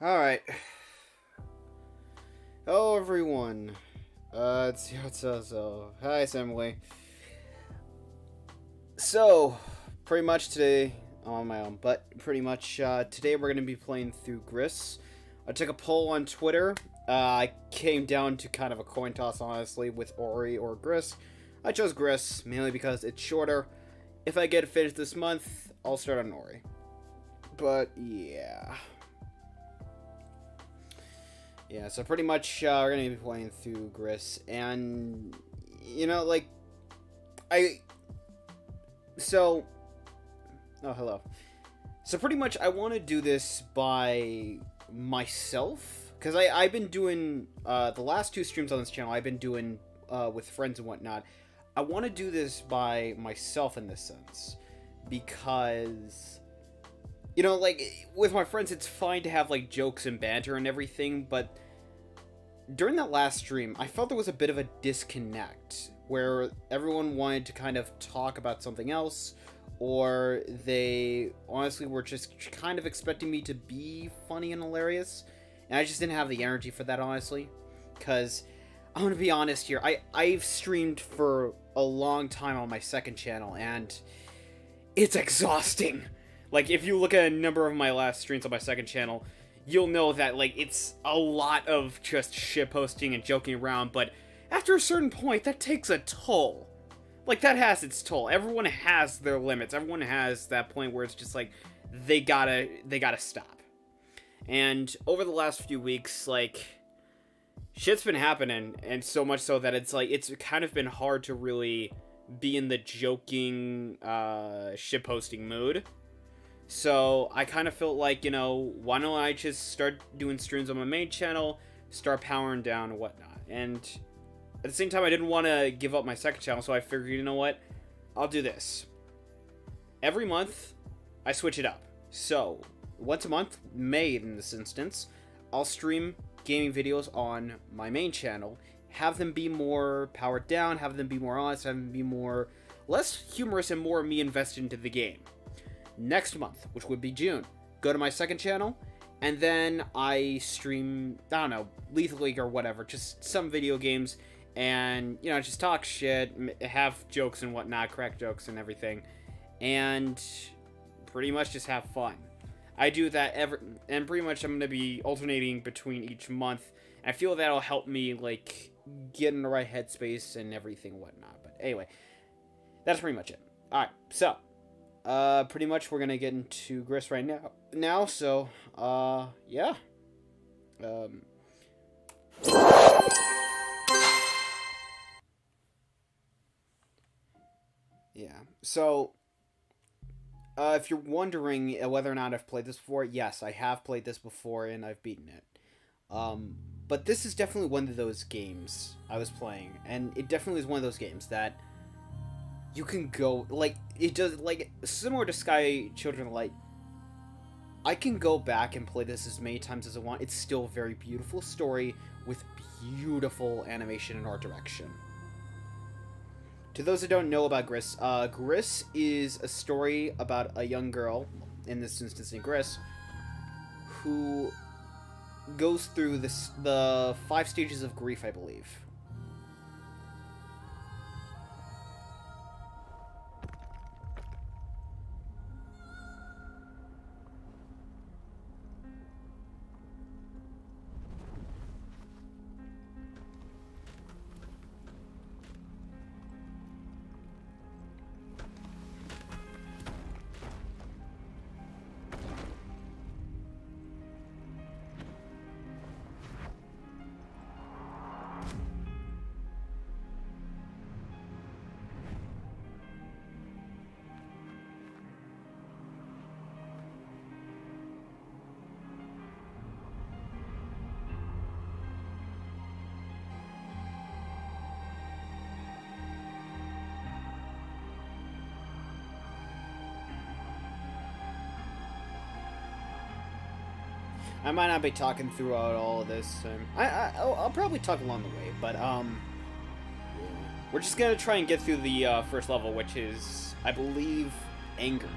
Alright. Hello everyone. It's Sozo-sha. Hi, Assembly. So, pretty much today, I'm on my own, but pretty much today we're going to be playing through Gris. I took a poll on Twitter. I came down to kind of a coin toss, honestly, with Ori or Gris. I chose Gris, mainly because it's shorter. If I get it finished this month, I'll start on Ori. But, yeah. Yeah, so pretty much we're going to be playing through Gris, and, you know, like, oh, hello. So pretty much I want to do this by myself, because I've been doing, the last two streams on this channel, I've been doing with friends and whatnot. I want to do this by myself in this sense, because, you know, like, with my friends, it's fine to have, like, jokes and banter and everything, but during that last stream, I felt there was a bit of a disconnect, where everyone wanted to kind of talk about something else, or they honestly were just kind of expecting me to be funny and hilarious, and I just didn't have the energy for that, honestly, because I'm gonna be honest here, I've streamed for a long time on my second channel, and it's exhausting. Like, if you look at a number of my last streams on my second channel, you'll know that, like, it's a lot of just shitposting and joking around, but after a certain point, that takes a toll. Like, that has its toll. Everyone has their limits. Everyone has that point where it's just like, they gotta stop. And over the last few weeks, like, shit's been happening, and so much so that it's like, it's kind of been hard to really be in the joking, shitposting mood. So I kind of felt like, you know, why don't I just start doing streams on my main channel, start powering down and whatnot. And at the same time, I didn't want to give up my second channel, so I figured, you know what, I'll do this. Every month, I switch it up. So, once a month, May in this instance, I'll stream gaming videos on my main channel, have them be more powered down, have them be more honest, have them be more, less humorous and more me invested into the game. Next month, which would be June, go to my second channel, and then I stream, I don't know, Lethal League or whatever, just some video games, and, you know, just talk shit, have jokes and whatnot, crack jokes and everything, and pretty much just have fun. I do that and pretty much I'm going to be alternating between each month, and I feel that'll help me, like, get in the right headspace and everything and whatnot. But anyway, that's pretty much it. Alright, so pretty much we're gonna get into Gris right now, so, yeah. Yeah, so, if you're wondering whether or not I've played this before, yes, I have played this before, and I've beaten it. But this is definitely one of those games I was playing, and it definitely is one of those games that you can go, like, it does, like, similar to Sky Children of Light. I can go back and play this as many times as I want. It's still a very beautiful story with beautiful animation and art direction. To those who don't know about Gris, Gris is a story about a young girl, in this instance named Gris, who goes through the 5 stages of grief, I believe. I might not be talking throughout all of this. I'll probably talk along the way, but we're just gonna try and get through the first level, which is, I believe, anger,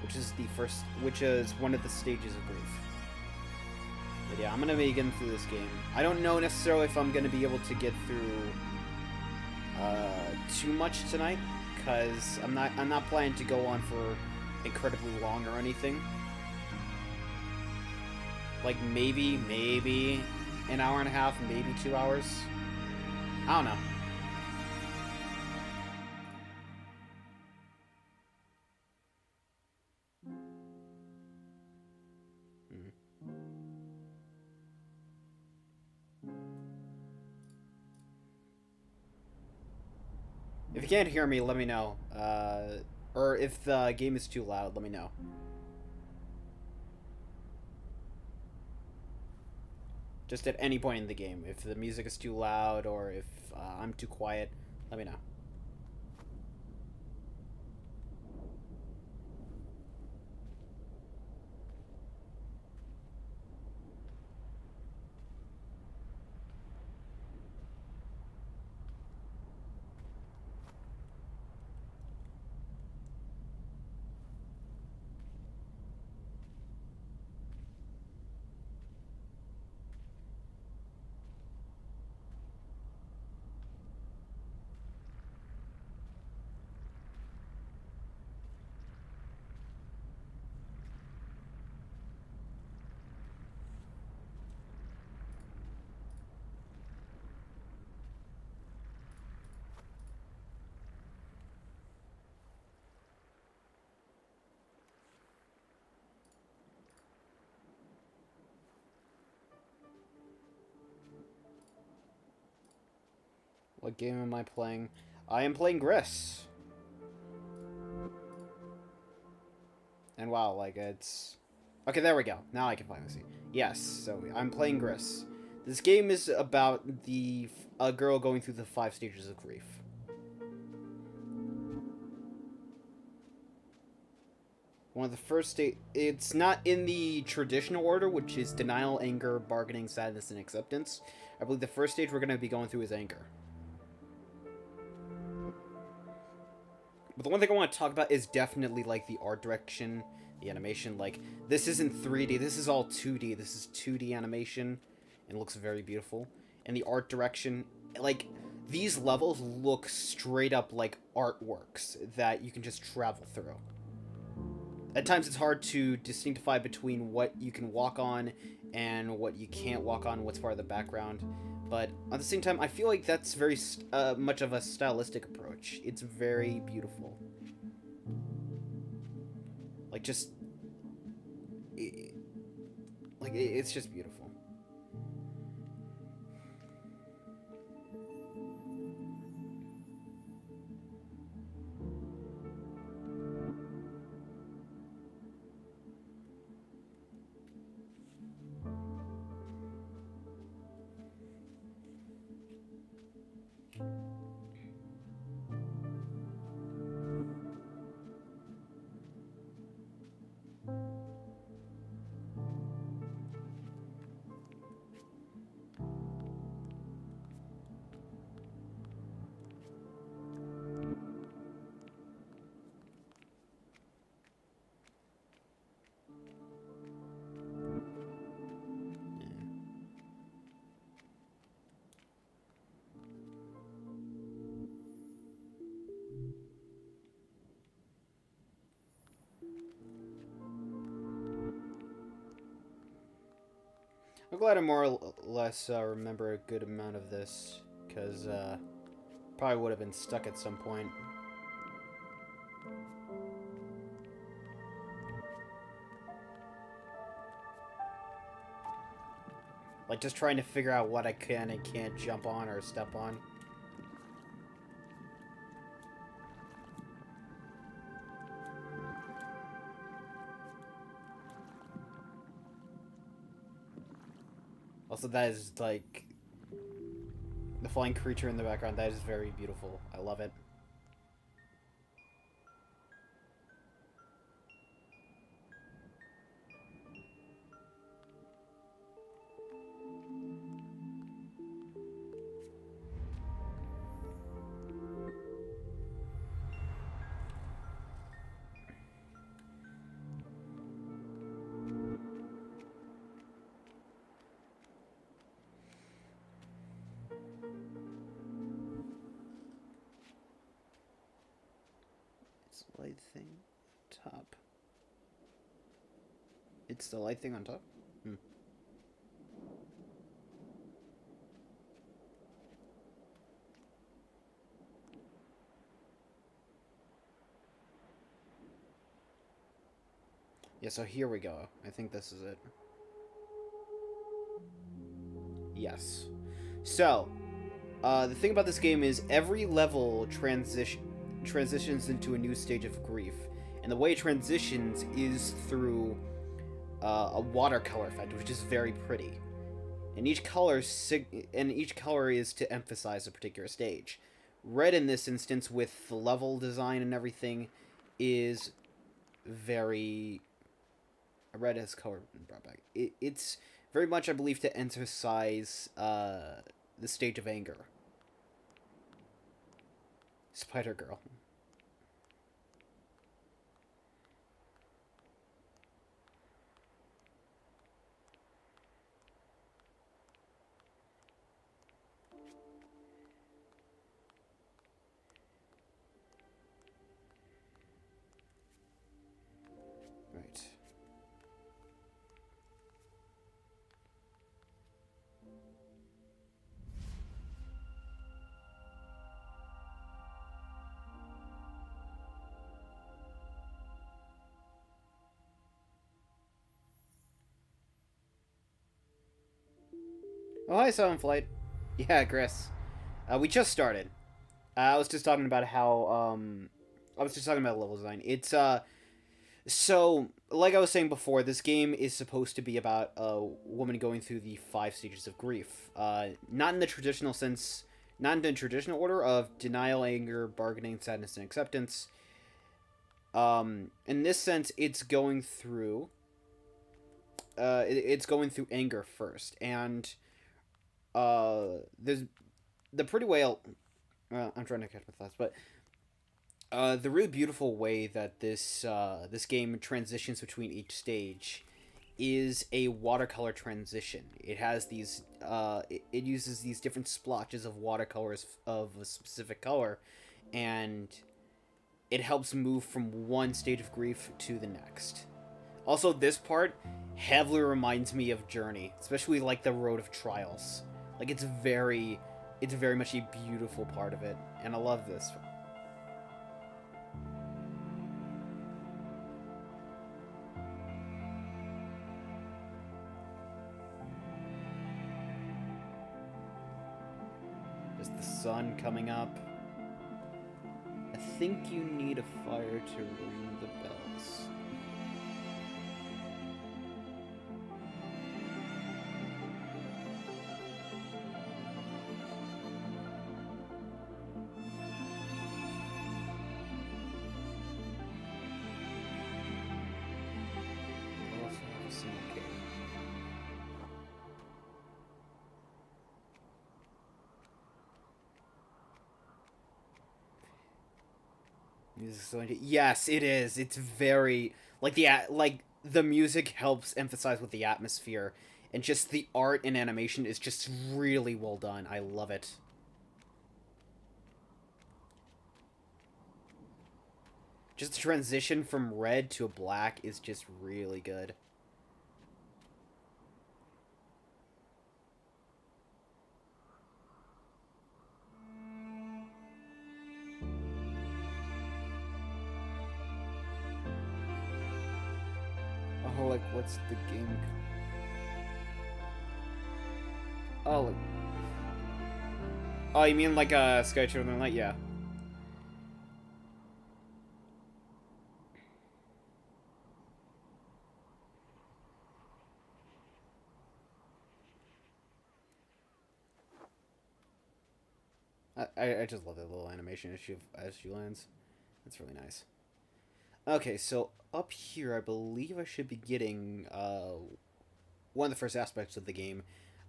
which is one of the stages of grief. But yeah, I'm gonna be getting through this game. I don't know necessarily if I'm gonna be able to get through too much tonight, because I'm not planning to go on for incredibly long or anything. Like, maybe an hour and a half, maybe 2 hours. I don't know. If you can't hear me, let me know. Or if the game is too loud, let me know. Just at any point in the game. If the music is too loud or if I'm too quiet, let me know. What game am I playing? I am playing Gris. And wow, like, it's... Okay, there we go. Now I can finally see. Yes, so I'm playing Gris. This game is about a girl going through the 5 stages of grief. One of the first it's not in the traditional order, which is denial, anger, bargaining, sadness, and acceptance. I believe the first stage we're going to be going through is anger. But the one thing I want to talk about is definitely, like, the art direction, the animation. Like, this isn't 3D, this is all 2D. This is 2D animation, and looks very beautiful. And the art direction, like, these levels look straight up like artworks that you can just travel through. At times it's hard to distinctify between what you can walk on and what you can't walk on, what's part of the background. But at the same time, I feel like that's very much of a stylistic approach. It's very beautiful. Like, just... it's just beautiful. I'm glad I more or less remember a good amount of this, because probably would have been stuck at some point. Like, just trying to figure out what I can and can't jump on or step on. Also, that is, like, the flying creature in the background. That is very beautiful. I love it. It's the light thing on top. It's the light thing on top? Hmm. Yeah, so here we go. I think this is it. Yes. So, the thing about this game is every level transitions into a new stage of grief. And the way it transitions is through a watercolor effect, which is very pretty. And each color is to emphasize a particular stage. Red in this instance, with the level design and everything, is very... Red has color brought back. It's very much, I believe, to emphasize the stage of anger. Spider Girl. Right. Oh, hi, Flight. Yeah, Gris. We just started. I was just talking about how, I was just talking about level design. It's, so, like I was saying before, this game is supposed to be about a woman going through the 5 stages of grief. Not in the traditional sense, not in the traditional order of denial, anger, bargaining, sadness, and acceptance. In this sense, it's going through, it's going through anger first, and, there's the pretty way, I'm trying to catch my thoughts, but the really beautiful way that this game transitions between each stage is a watercolor transition. It has these it uses these different splotches of watercolors of a specific color, and it helps move from one stage of grief to the next. Also, this part heavily reminds me of Journey, especially like the Road of Trials. Like it's very much a beautiful part of it, and I love this. Just the sun coming up. I think you need a fire to ring the bells. Yes, it is. It's very like the music helps emphasize with the atmosphere, and just the art and animation is just really well done. I love it. Just the transition from red to black is just really good. like, what's the game? Oh, like... Oh, you mean like Sky Children Light? Yeah. I just love that little animation as she lands. That's really nice. Okay, so up here, I believe I should be getting one of the first aspects of the game.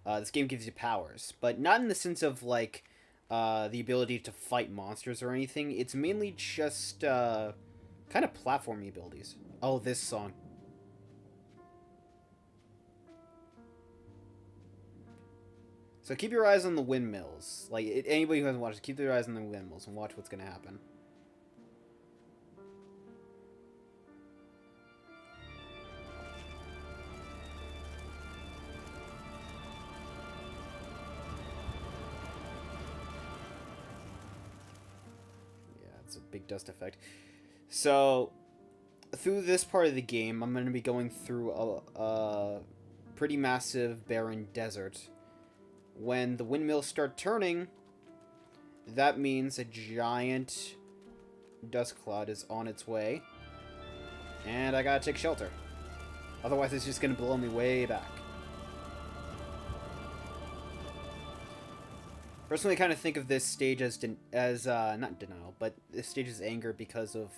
This game gives you powers, but not in the sense of like the ability to fight monsters or anything. It's mainly just kind of platforming abilities. Oh, this song. So keep your eyes on the windmills. Like, anybody who hasn't watched it, keep their eyes on the windmills and watch what's going to happen. Yeah, it's a big dust effect. So, through this part of the game, I'm going to be going through a pretty massive barren desert. When the windmills start turning, that means a giant dust cloud is on its way. And I gotta take shelter. Otherwise it's just gonna blow me way back. Personally, I kind of think of this stage as not denial, but this stage as anger because of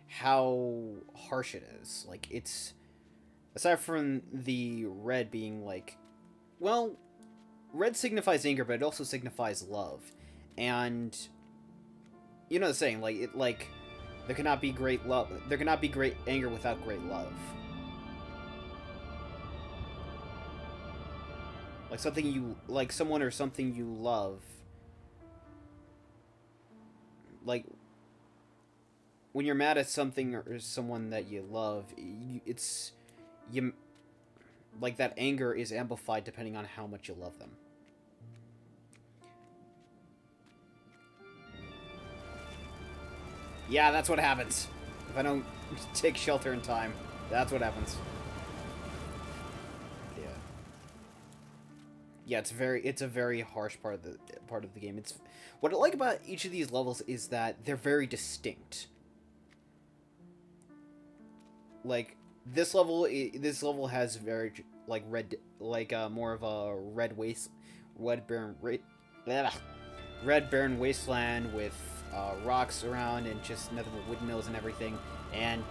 how harsh it is. Like, it's... Aside from the red being like... Well... Red signifies anger, but it also signifies love. And you know the saying, like there cannot be great love. There cannot be great anger without great love. Like something you like, someone or something you love. Like when you're mad at something or someone that you love, like that anger is amplified depending on how much you love them. Yeah, that's what happens. If I don't take shelter in time, that's what happens. Yeah. Yeah, it's a very harsh part of the game. It's what I like about each of these levels is that they're very distinct. Like this level has very like more of a red barren wasteland with rocks around and just nothing but windmills and everything, and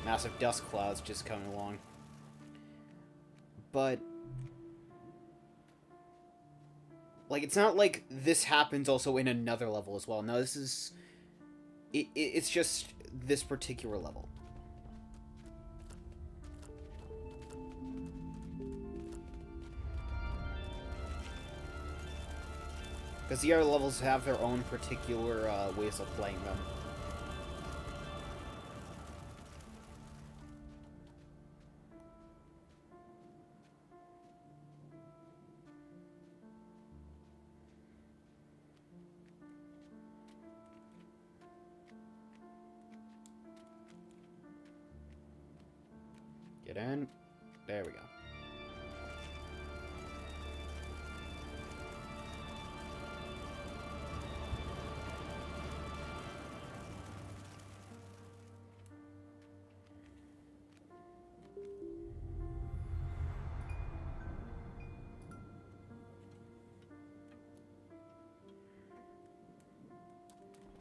massive dust clouds just coming along. But like it's not like this happens also in another level as well. No, this is it's just this particular level. Because the other levels have their own particular ways of playing them. Get in. There we go.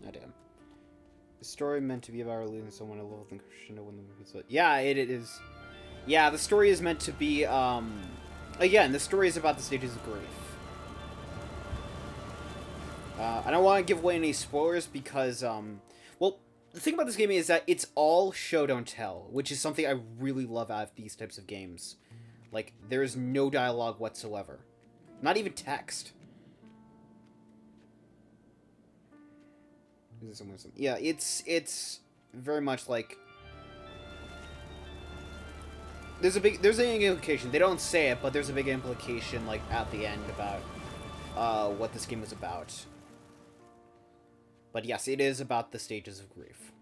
Oh, damn. The story meant to be about losing someone I love and crescendo when the movie. Yeah, it is. Yeah, the story is meant to be. Again, the story is about the stages of grief. I don't want to give away any spoilers because, well, the thing about this game is that it's all show don't tell, which is something I really love out of these types of games. Like, there is no dialogue whatsoever, not even text. Yeah, it's very much like there's an implication. They don't say it, but there's a big implication like at the end about what this game is about. But yes, it is about the stages of grief.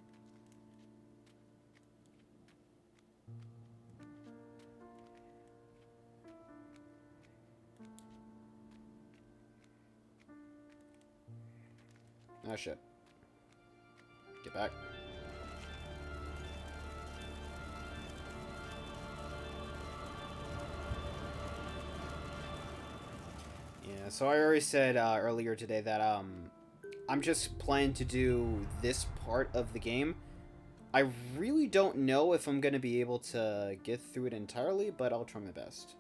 Oh, shit. Get back. Yeah, so I already said earlier today that I'm just planning to do this part of the game. I really don't know if I'm going to be able to get through it entirely, but I'll try my best.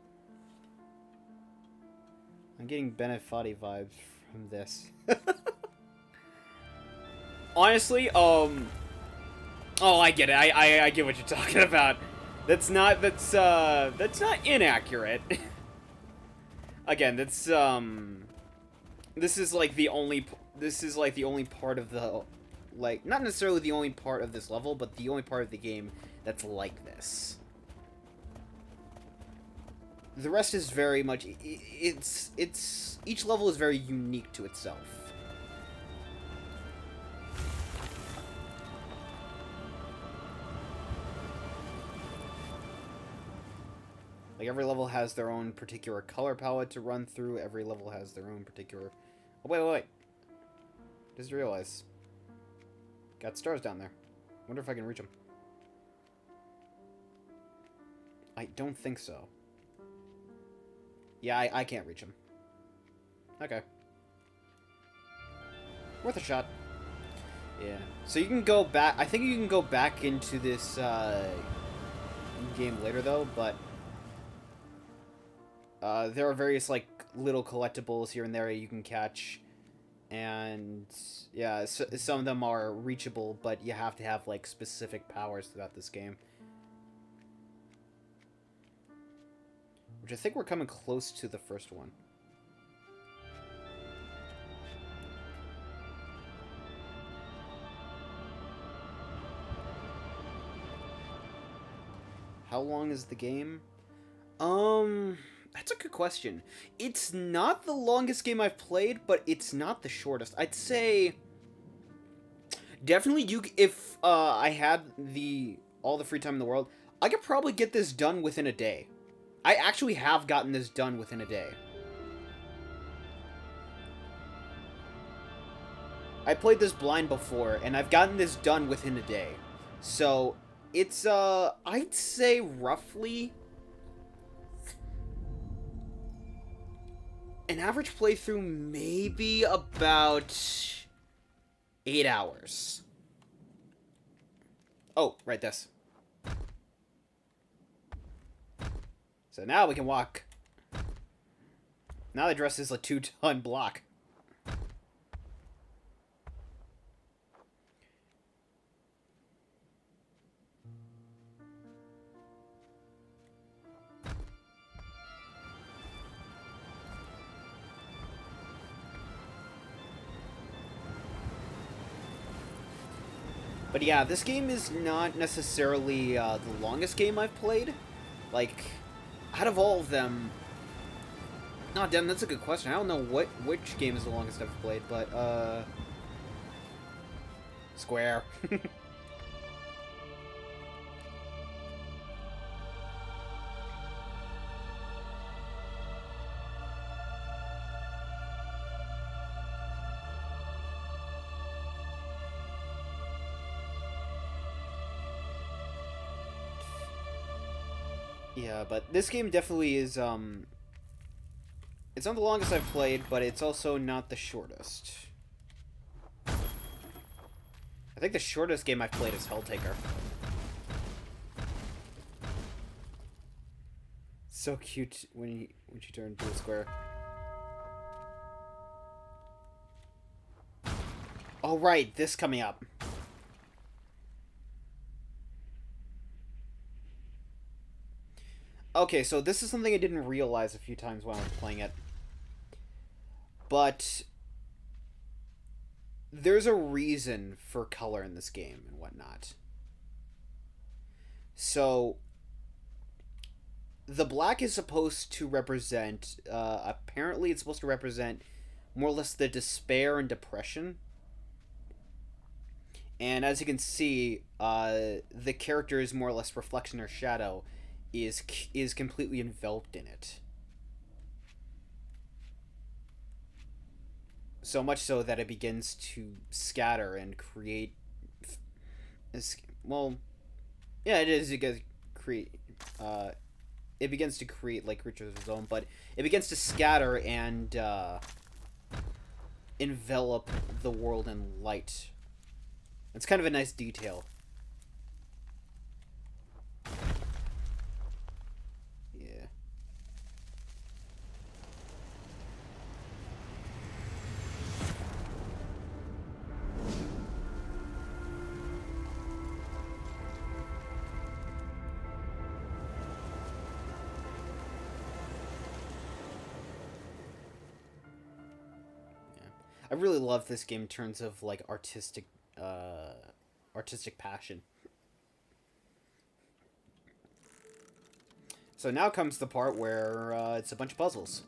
I'm getting Benefati vibes from this. Honestly, oh, I get it. I get what you're talking about. That's not inaccurate. Again, this is like the only part of the, like, not necessarily the only part of this level, but the only part of the game that's like this. The rest is very much, each level is very unique to itself. Like, every level has their own particular color palette to run through. Every level has their own particular... Oh, wait. Just realized. Got stars down there. Wonder if I can reach them. I don't think so. Yeah, I can't reach them. Okay. Worth a shot. Yeah. So you can go back... I think you can go back into this game later, though, but... there are various, like, little collectibles here and there you can catch. And, yeah, some of them are reachable, but you have to have, like, specific powers throughout this game. Which I think we're coming close to the first one. How long is the game? That's a good question. It's not the longest game I've played, but it's not the shortest. I'd say definitely if I had all the free time in the world, I could probably get this done within a day. I actually have gotten this done within a day. I played this blind before, and I've gotten this done within a day. So, it's, I'd say roughly an average playthrough, maybe about 8 hours. Oh, right, this. So now we can walk. Now the dress is a 2-ton block. But yeah, this game is not necessarily the longest game I've played. Like, out of all of them... Oh, damn, that's a good question. I don't know which game is the longest I've played, but, Square. Yeah, but this game definitely is, it's not the longest I've played, but it's also not the shortest. I think the shortest game I've played is Helltaker. So cute when she turned into a square. Oh, right, this coming up. Okay, so this is something I didn't realize a few times when I was playing it. But there's a reason for color in this game and whatnot. So the black is supposed to represent, apparently it's supposed to represent more or less the despair and depression. And as you can see, the character's more or less reflection or shadow is completely enveloped in it. so much so that it begins to scatter and create. Well, yeah, it is. It gets create. It begins to create like creatures of its own, but it begins to scatter and envelop the world in light. It's kind of a nice detail. Yeah. I really love this game in terms of like artistic passion. So now comes the part where it's a bunch of puzzles.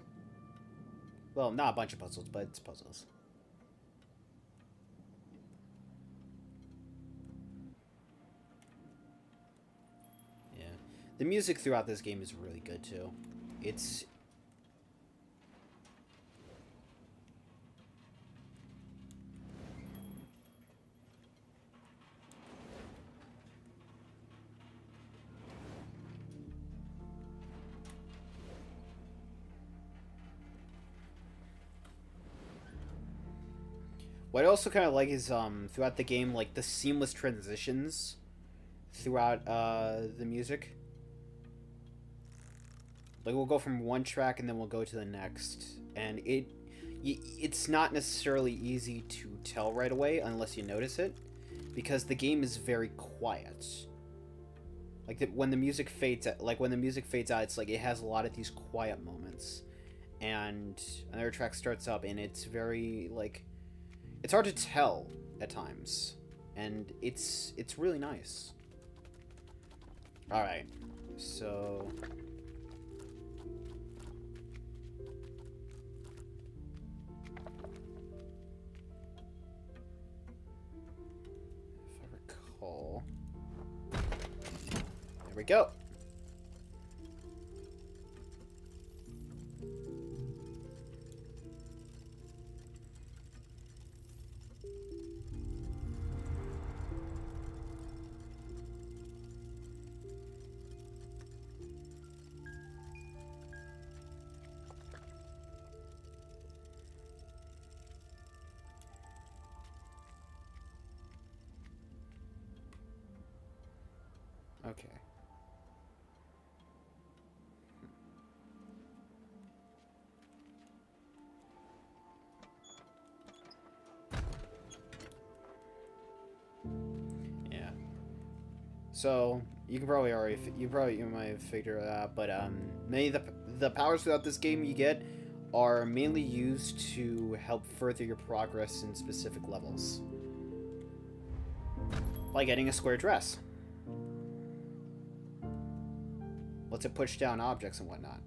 Well, not a bunch of puzzles, but it's puzzles. Yeah, the music throughout this game is really good too. It's what I also kind of like is throughout the game, like the seamless transitions throughout the music. Like we'll go from one track and then we'll go to the next, and it's not necessarily easy to tell right away unless you notice it, because the game is very quiet. Like when the music fades out, it's like it has a lot of these quiet moments, and another track starts up, and it's very like it's hard to tell at times, and it's really nice. All right, so. There we go. Okay. Yeah. So you might have figured it out, but many of the powers throughout this game you get are mainly used to help further your progress in specific levels, like getting a square dress. Lets it push down objects and whatnot.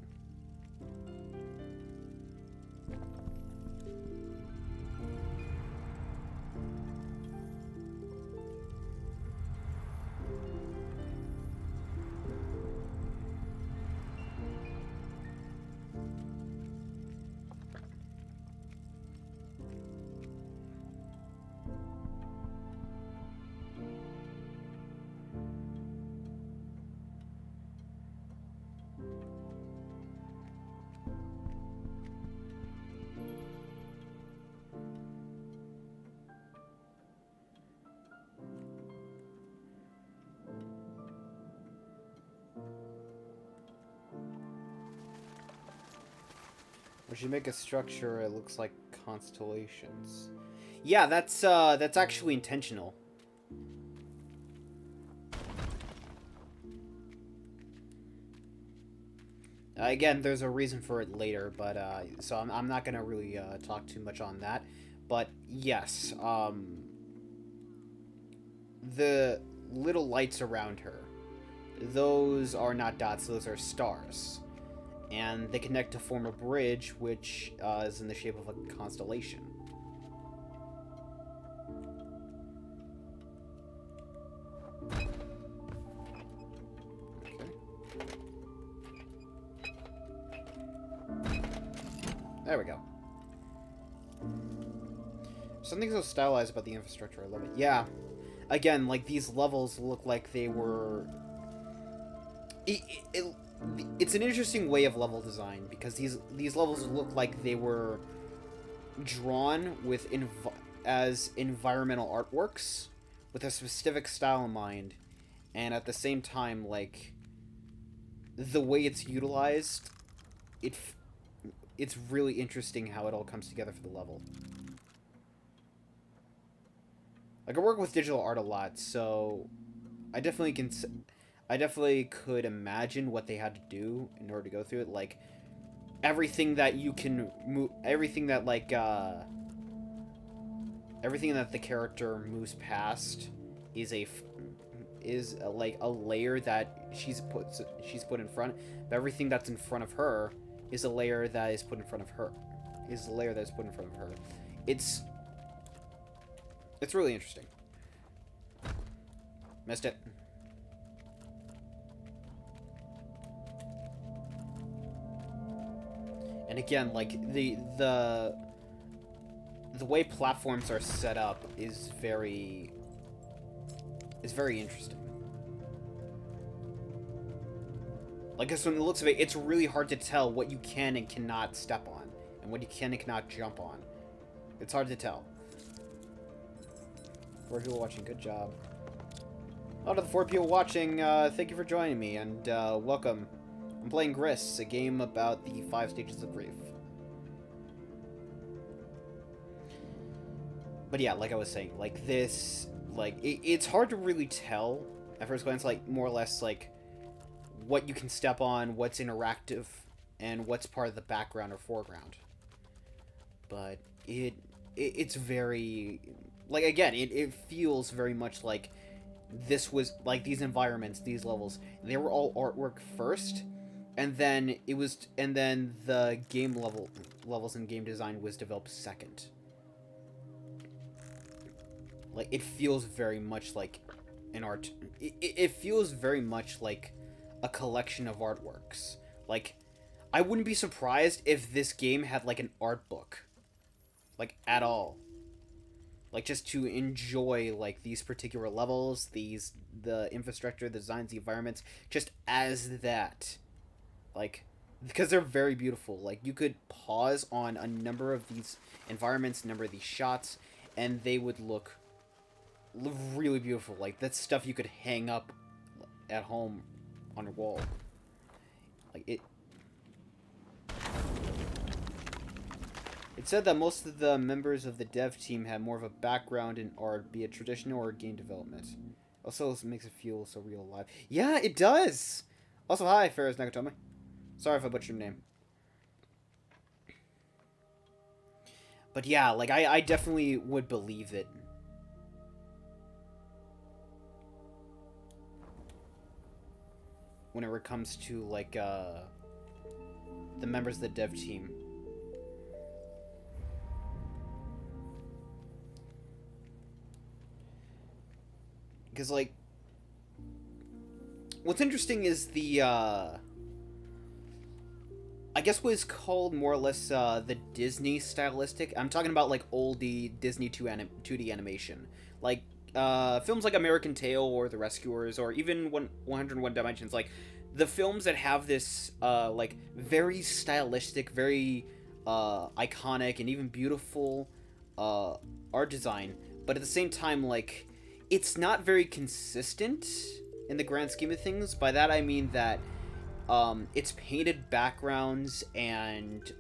When you make a structure, it looks like constellations. Yeah, that's actually intentional. Again, there's a reason for it later, but so I'm not gonna really talk too much on that. But yes, the little lights around her, those are not dots; those are stars. And they connect to form a bridge, which is in the shape of a constellation. Okay. There we go. Something so stylized about the infrastructure. I love it. Yeah. Again, like, these levels look like they were... It's an interesting way of level design, because these levels look like they were drawn with as environmental artworks, with a specific style in mind, and at the same time, like, the way it's utilized, it's really interesting how it all comes together for the level. Like, I work with digital art a lot, so I definitely could imagine what they had to do in order to go through it. Like, everything that you can move, everything that, like, everything that the character moves past is like a layer that she's put in front. But everything that's in front of her is a layer that is put in front of her. It's really interesting. Missed it. And again, like, the way platforms are set up is very interesting. Like, just from the looks of it, it's really hard to tell what you can and cannot step on, and what you can and cannot jump on. It's hard to tell. 4 people watching, good job. Out of the 4 people watching, thank you for joining me, and welcome. I'm playing Gris, a game about the 5 stages of grief. But yeah, like I was saying, like, this, like, it's hard to really tell at first glance, like, more or less, like, what you can step on, what's interactive, and what's part of the background or foreground. But it's very, like, again, it feels very much like this was, like, these environments, these levels, they were all artwork first, and then the game levels and game design was developed second. Like, it feels very much like an art. It feels very much like a collection of artworks. Like, I wouldn't be surprised if this game had, like, an art book. Like, at all. Like, just to enjoy, like, these particular levels, the infrastructure, the designs, the environments, just as that. Like, because they're very beautiful. Like, you could pause on a number of these environments, a number of these shots, and they would look really beautiful. Like, that's stuff you could hang up at home on your wall. Like, it said that most of the members of the dev team had more of a background in art, be it traditional or game development. Also, it makes it feel so real alive. Yeah, it does! Also, hi, Ferris Nakatomi. Sorry if I butchered your name. But yeah, like, I definitely would believe it. Whenever it comes to, like, the members of the dev team. Because, like, what's interesting is the, I guess what is called more or less, the Disney stylistic. I'm talking about, like, oldie Disney 2D animation. Like, films like American Tail or The Rescuers or even 101 Dimensions. Like, the films that have this, like, very stylistic, very, iconic and even beautiful, art design. But at the same time, like, it's not very consistent in the grand scheme of things. By that I mean that it's painted backgrounds and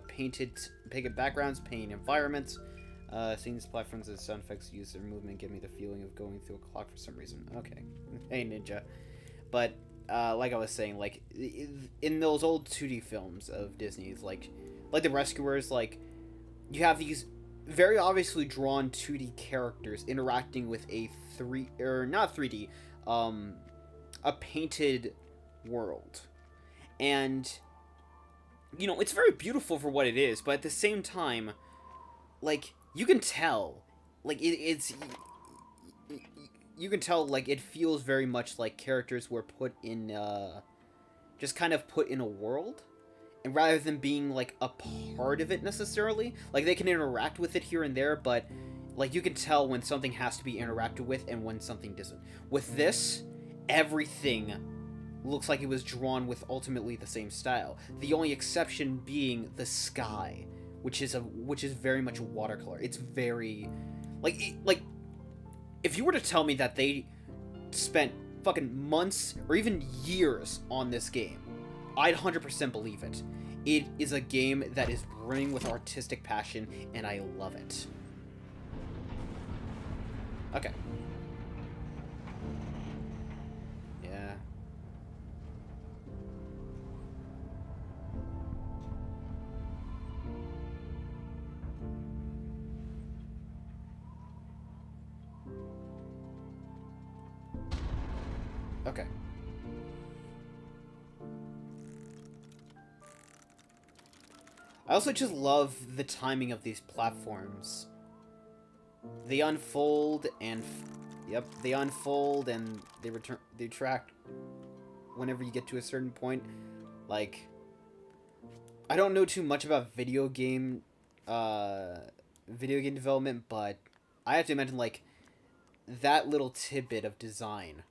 painted backgrounds, painted environments. Seeing these platforms as sound effects use their movement give me the feeling of going through a clock for some reason. Okay, hey Ninja. But like I was saying, like in those old 2D films of Disney's, like The Rescuers, like you have these very obviously drawn 2D characters interacting with a not 3D, a painted world. And, you know, it's very beautiful for what it is, but at the same time, like, you can tell, like, you can tell, like, it feels very much like characters were put in, just kind of put in a world, and rather than being, like, a part of it necessarily, like, they can interact with it here and there, but, Like, you can tell when something has to be interacted with and when something doesn't. With this, everything looks like it was drawn with ultimately the same style. The only exception being the sky, which is very much watercolor. It's very like if you were to tell me that they spent fucking months or even years on this game, I'd 100% believe it. It is a game that is brimming with artistic passion, and I love it. Okay. Yeah. Okay. I also just love the timing of these platforms. They unfold and... Yep, they unfold and they retract whenever you get to a certain point. Like, I don't know too much about video game development, but I have to imagine, like, that little tidbit of design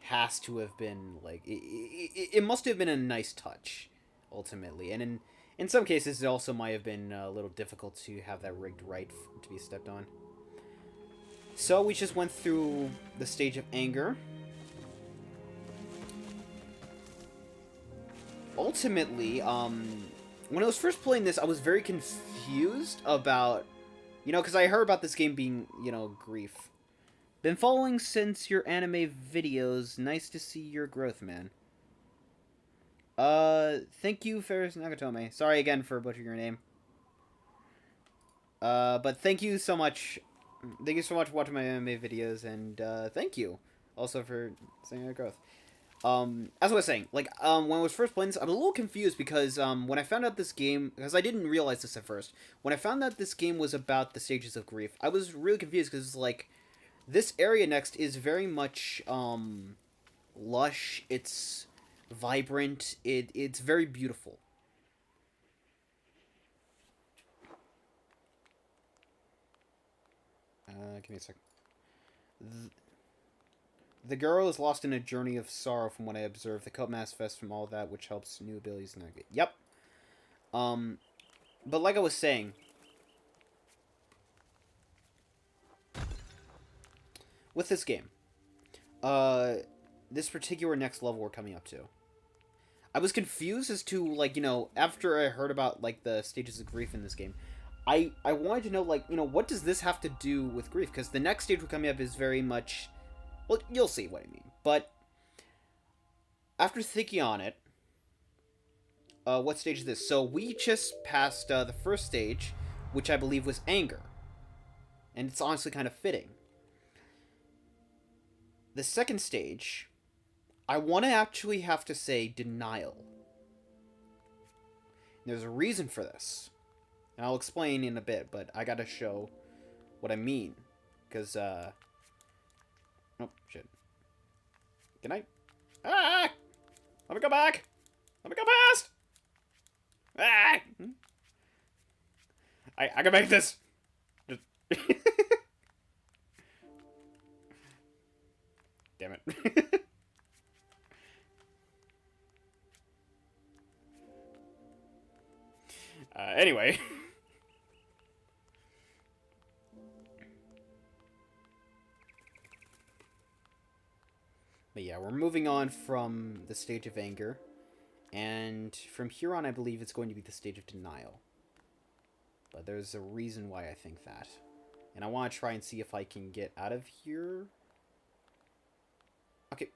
has to have been, like, it must have been a nice touch, ultimately. And in some cases, it also might have been a little difficult to have that rigged right to be stepped on. So we just went through the stage of anger. Ultimately, when I was first playing this, I was very confused about, you know, because I heard about this game being, you know, grief. Been following since your anime videos. Nice to see your growth, man. Thank you, Ferris Nagatome. Sorry again for butchering your name. But thank you so much. Thank you so much for watching my anime videos, and, thank you also for saying your growth. As I was saying, like, when I was first playing this, I was a little confused because, when I found out this game, because I didn't realize this at first, when I found out this game was about the stages of grief, I was really confused because, like, this area next is very much, lush, it's vibrant, it's very beautiful. Give me a second. The girl is lost in a journey of sorrow from what I observed. The coat manifests from all that, which helps new abilities navigate. Yep. But like I was saying, with this game, this particular next level we're coming up to, I was confused as to, like, you know, after I heard about, like, the stages of grief in this game, I wanted to know, like, you know, what does this have to do with grief? Because the next stage we're coming up is very much... Well, you'll see what I mean. But after thinking on it, what stage is this? So we just passed the first stage, which I believe was anger. And it's honestly kind of fitting. The second stage, I want to actually have to say denial. And there's a reason for this. And I'll explain in a bit, but I gotta show what I mean. Because, oh, shit. Good night. Ah! Let me go back! Let me go past! Ah! I can make this! Just... Damn it. Anyway. But yeah, we're moving on from the stage of anger. And from here on, I believe it's going to be the stage of denial. But there's a reason why I think that. And I want to try and see if I can get out of here. Okay.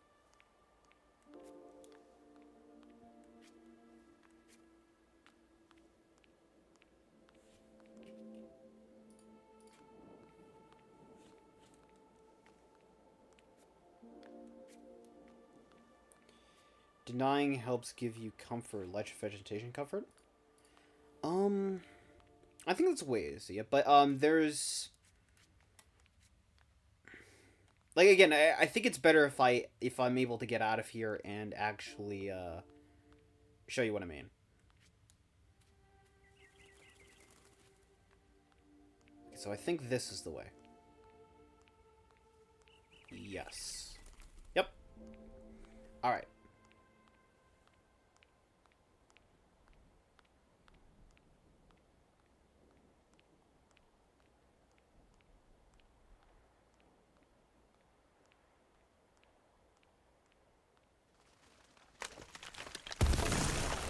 Denying helps give you comfort. Light vegetation comfort? I think that's a way to see it, but, there's... Like, again, I think it's better if I'm able to get out of here and actually, show you what I mean. so I think this is the way. Yes. Yep. Alright.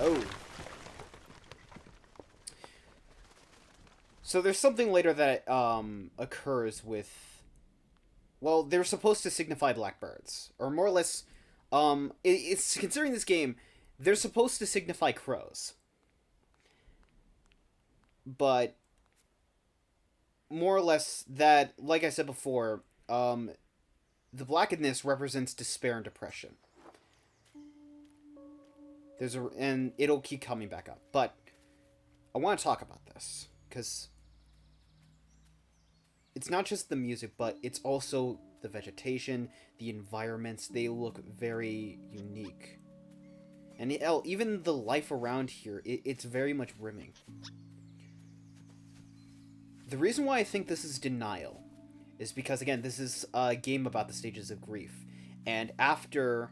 Oh. So there's something later that occurs with... Well, they're supposed to signify blackbirds. Or more or less... it's considering this game, they're supposed to signify crows. But... more or less that, like I said before, the black in this represents despair and depression. And it'll keep coming back up. But I want to talk about this, because it's not just the music, but it's also the vegetation, the environments. They look very unique. And even the life around here, it's very much brimming. The reason why I think this is denial is because, again, this is a game about the stages of grief. And after...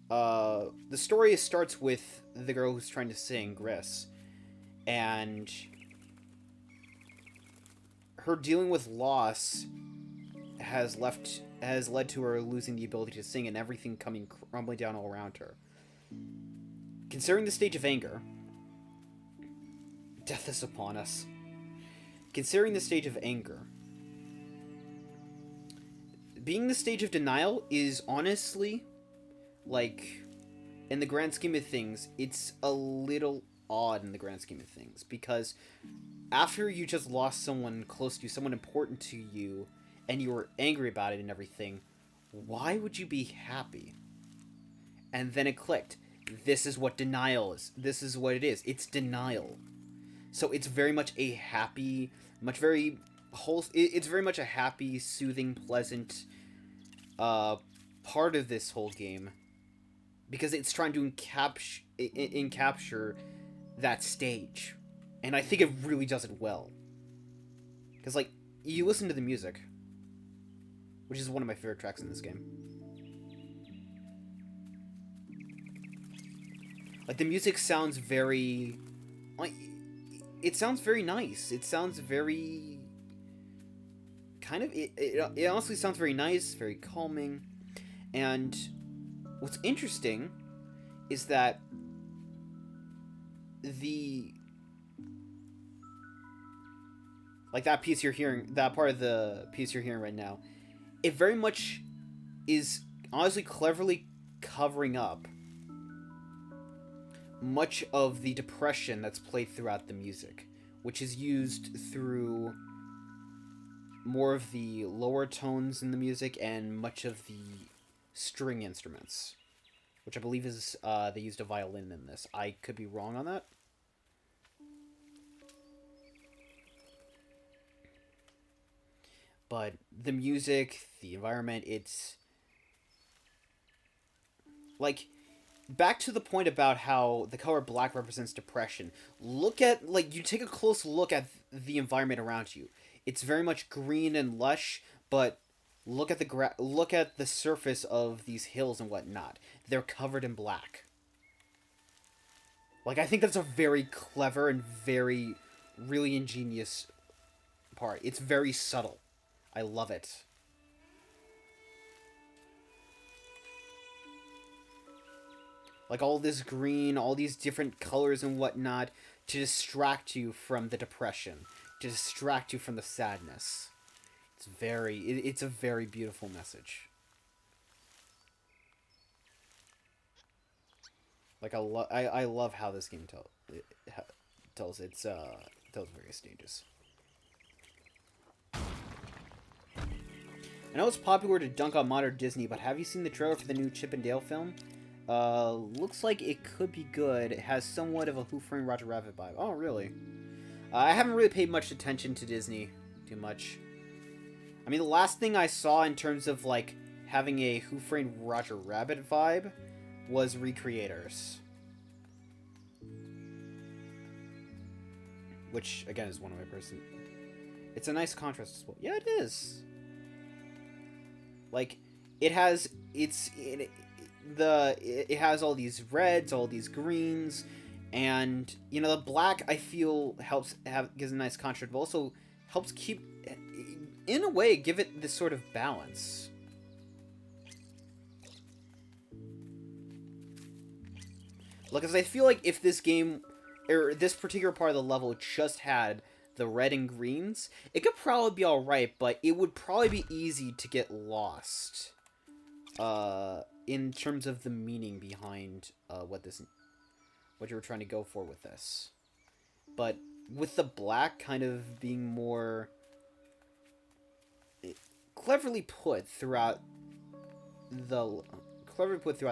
the story starts with the girl who's trying to sing, Gris, and her dealing with loss has led to her losing the ability to sing and everything coming crumbling down all around her. Considering the stage of anger, death is upon us. Considering the stage of anger, being the stage of denial is honestly, like, in the grand scheme of things, it's a little odd in the grand scheme of things, because after you just lost someone close to you, someone important to you, and you were angry about it and everything, why would you be happy? And then it clicked. This is what denial is. This is what it is. It's denial. So it's very much a happy, it's very much a happy, soothing, pleasant part of this whole game, because it's trying to encapture that stage, and I think it really does it well. Because, like, you listen to the music, which is one of my favorite tracks in this game. Like, the music sounds very... like, it sounds very nice. It sounds very... kind of... It honestly sounds very nice, very calming. And what's interesting is that like, that piece you're hearing, that part of the piece you're hearing right now, it very much is honestly cleverly covering up much of the depression that's played throughout the music, which is used through more of the lower tones in the music and much of the string instruments, which I believe is, they used a violin in this. I could be wrong on that. But the music, the environment, it's... like, back to the point about how the color black represents depression. Look at, like, you take a close look at the environment around you. It's very much green and lush, but look at the surface of these hills and whatnot. They're covered in black. Like, I think that's a very clever and very, really ingenious part. It's very subtle. I love it. Like, all this green, all these different colors and whatnot, to distract you from the depression, to distract you from the sadness. It's a very beautiful message. Like, I love how this game tells various stages. I know it's popular to dunk on modern Disney, but have you seen the trailer for the new Chip and Dale film? Looks like it could be good. It has somewhat of a Who Framed Roger Rabbit vibe. Oh, really? I haven't really paid much attention to Disney too much. I mean, the last thing I saw in terms of, like, having a Who Framed Roger Rabbit vibe was Recreators. Which, again, is one of my It's a nice contrast as well. Yeah, it is. Like, it has it has all these reds, all these greens, and you know the black I feel gives a nice contrast, but also helps keep, in a way, give it this sort of balance. Like, because I feel like if this game, or this particular part of the level just had the red and greens, it could probably be alright, but it would probably be easy to get lost. In terms of the meaning behind what you were trying to go for with this. But with the black kind of being more cleverly put throughout the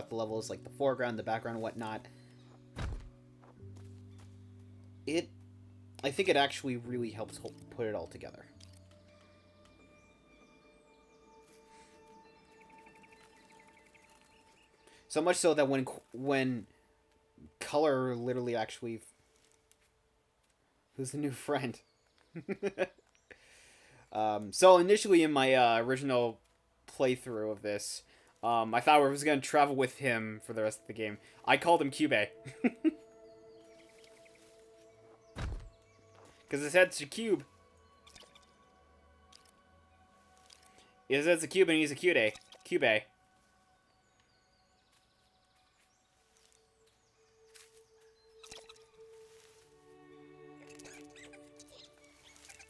levels, like the foreground, the background, and whatnot, I think it actually really helps put it all together. So much so that when color literally actually... Who's the new friend? So initially in my original playthrough of this, I thought I was going to travel with him for the rest of the game. I called him Cube. Because his head's a cube. His head's a cube and he's a Cube.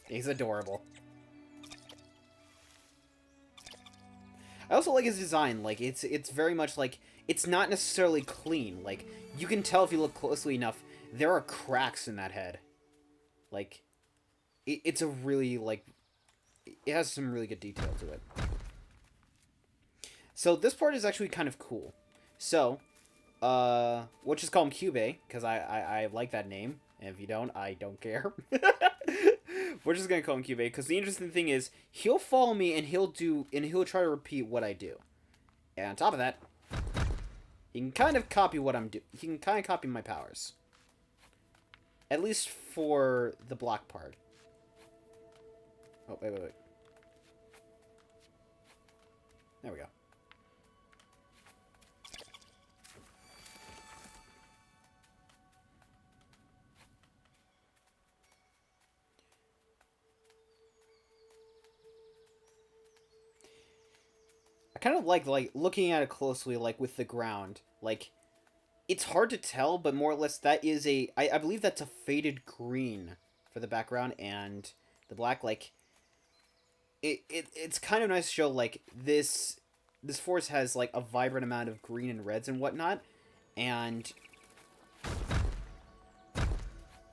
He's adorable. I also like his design. Like, it's very much like, it's not necessarily clean. Like, you can tell if you look closely enough, there are cracks in that head. Like, it's a really, like, it has some really good detail to it. So this part is actually kind of cool. So, we'll just call him Cube, because I like that name. And if you don't, I don't care. We're just gonna call him Cube, because the interesting thing is, he'll follow me and he'll try to repeat what I do. And on top of that, he can kind of copy what I'm doing. He can kind of copy my powers. At least for the block part. Oh, wait. There we go. I kind of like looking at it closely, like with the ground. Like, it's hard to tell, but more or less that is I believe that's a faded green for the background, and the black, like, it's kind of nice to show, like, this forest has, like, a vibrant amount of green and reds and whatnot, and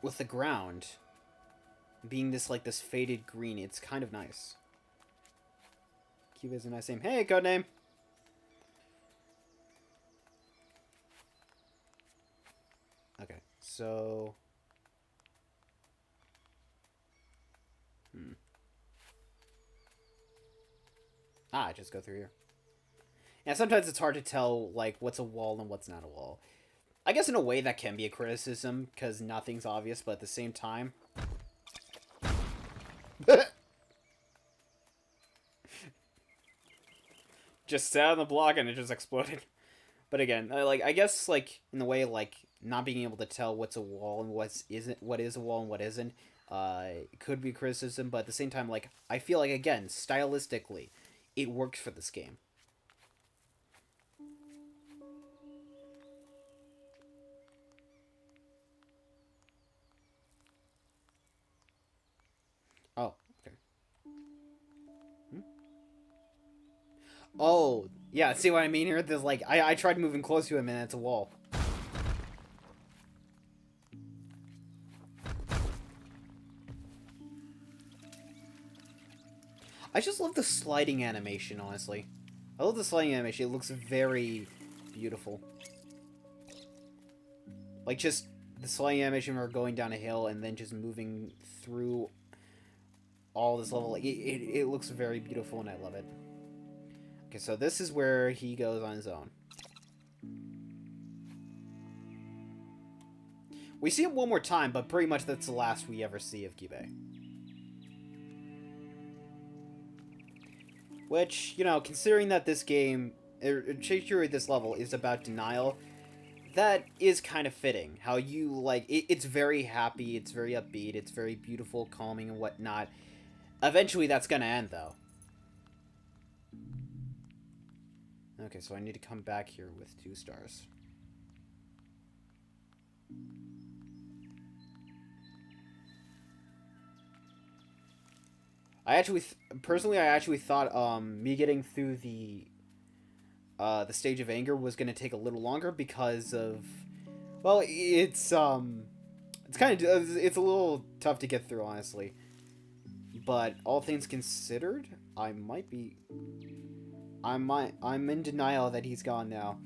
with the ground being this, like, this faded green, it's kind of nice. Cube is a nice name. Hey, codename! Okay, so... I just go through here. Yeah, sometimes it's hard to tell, like, what's a wall and what's not a wall. I guess in a way that can be a criticism, because nothing's obvious, but at the same time... just sat on the block and it just exploded. But again, I guess, like, in the way, like, not being able to tell what's a wall and what is a wall and what isn't, it could be a criticism, but at the same time, like, I feel like, again, stylistically, it works for this game. Oh, okay. Oh, yeah, see what I mean here? There's, like, I tried moving close to him and it's a wall. I just love the sliding animation, honestly. I love the sliding animation. It looks very beautiful. Like, just the sliding animation where we're going down a hill and then just moving through all this level. Like, it looks very beautiful and I love it. Okay, so this is where he goes on his own. We see him one more time, but pretty much that's the last we ever see of Kibe. Which, you know, considering that this game, particularly this level, is about denial, that is kind of fitting. How you, like, it's very happy, it's very upbeat, it's very beautiful, calming, and whatnot. Eventually, that's gonna end, though. Okay, so I need to come back here with 2 stars. I actually, personally, I actually thought, me getting through the stage of anger was gonna take a little longer because of, well, it's kind of, it's a little tough to get through, honestly. But all things considered, I'm in denial that he's gone now.